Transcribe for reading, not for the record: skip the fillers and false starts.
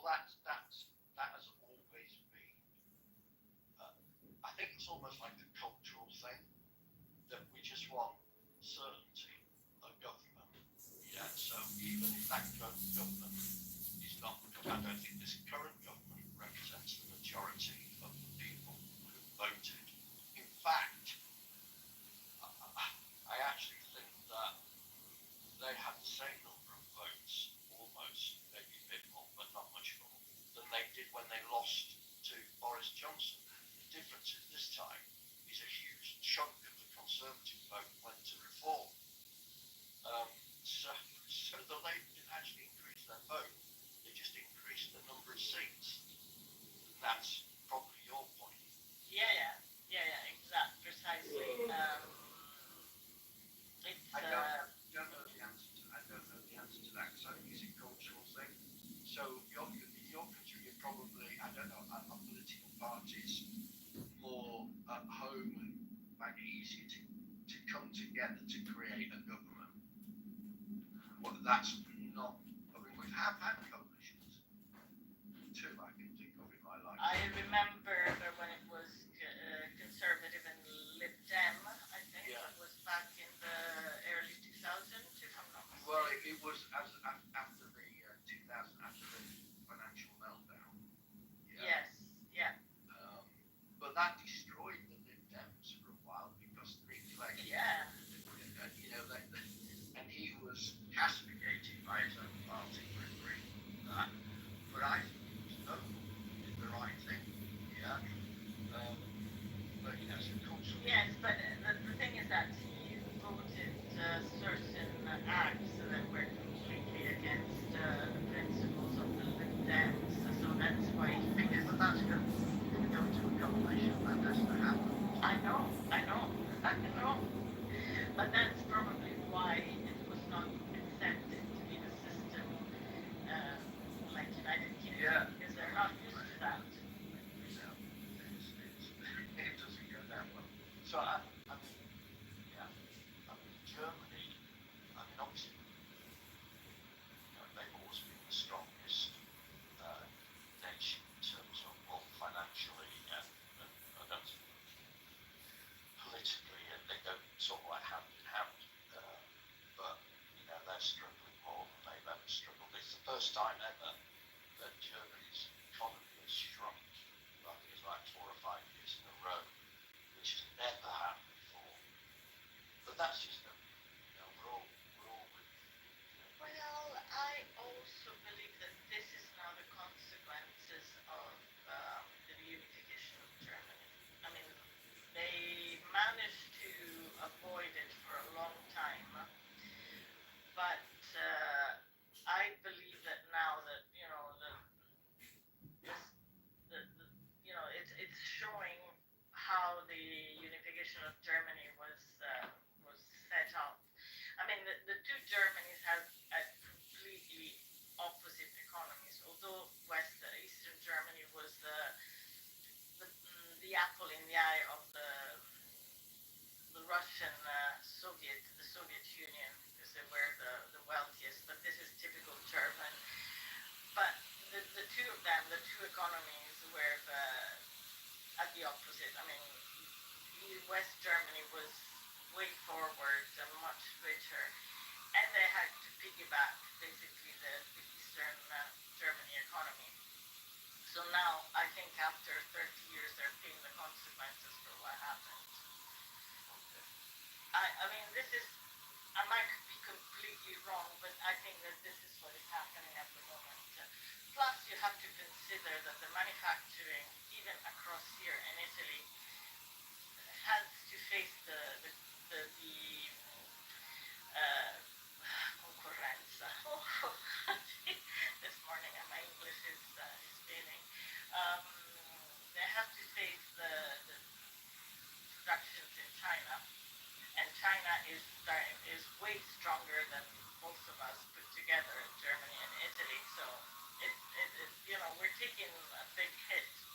that has always been. I think it's almost like a cultural thing that we just want certainty of government. Yeah. So even if that government is not, I don't think this current government represents the majority of the people who voted. In fact, I actually think that they had the same number of votes, almost, maybe a bit more, but not much more, than they did when they lost to Boris Johnson. The difference is this time is a huge chunk of the Conservative vote went to Reform. So the Labour didn't actually increase their vote; they just increased the number of seats. And that's probably your point. Yeah, exactly, precisely. I don't know the answer to. I don't know the answer to that. So is it cultural thing? So in your country, you're probably, I don't know, are political parties more at home and like easier to come together to create a government? Well, that's not. I mean, we have had coalitions. Two I can think of in my life. I remember when it was Conservative and Lib Dem, I think. Yeah. It was back in the early 2000s, if I'm not mistaken. Well, it was after the 2000, after the financial meltdown. Yeah. Yes, yeah. But that destroyed the Lib Dems for a while because they reflected. Yeah. And he was castigated by his own party for agreeing with that. But I think he was noble, did the right thing. Yeah. But so cultural. Yes, but the thing is that you voted certain acts that were completely against the principles of the Lib Dems, so that's why he Yeah, but that's going to go to a coalition. That doesn't happen. I know. But that's probably why it was not accepted in a system like United Kingdom, Yeah. because they're not used to that. It doesn't go that well. So I mean, yeah. I mean, Germany. I mean, obviously, they've always been the strongest nation in terms of both financially and politically, and they go sort of like hand in hand. But they're struggling more than they've ever struggled. It's the first time ever that Germany's economy has shrunk. I think it's like 4 or 5 years in a row, which has never happened before. But that's just we're all with. Well, I also believe that this is now the consequences of the reunification of Germany. I mean, they managed to avoid it for a long time, but I believe that now that it's showing how the unification of Germany was set up. I mean, the two Germanys have completely opposite economies. Although Eastern Germany was the apple in the eye of the Russian the Soviet Union, because they were the wealthiest. But this is typical German. But the two of them, the two economies, were at the opposite. I mean, West Germany was way forward and much richer, and they had to piggyback basically the Eastern Germany economy. So now I think after 30 years they're paying the consequences for what happened. I mean, I might be completely wrong, but I think that this is what is happening at the moment. Plus, you have to consider that the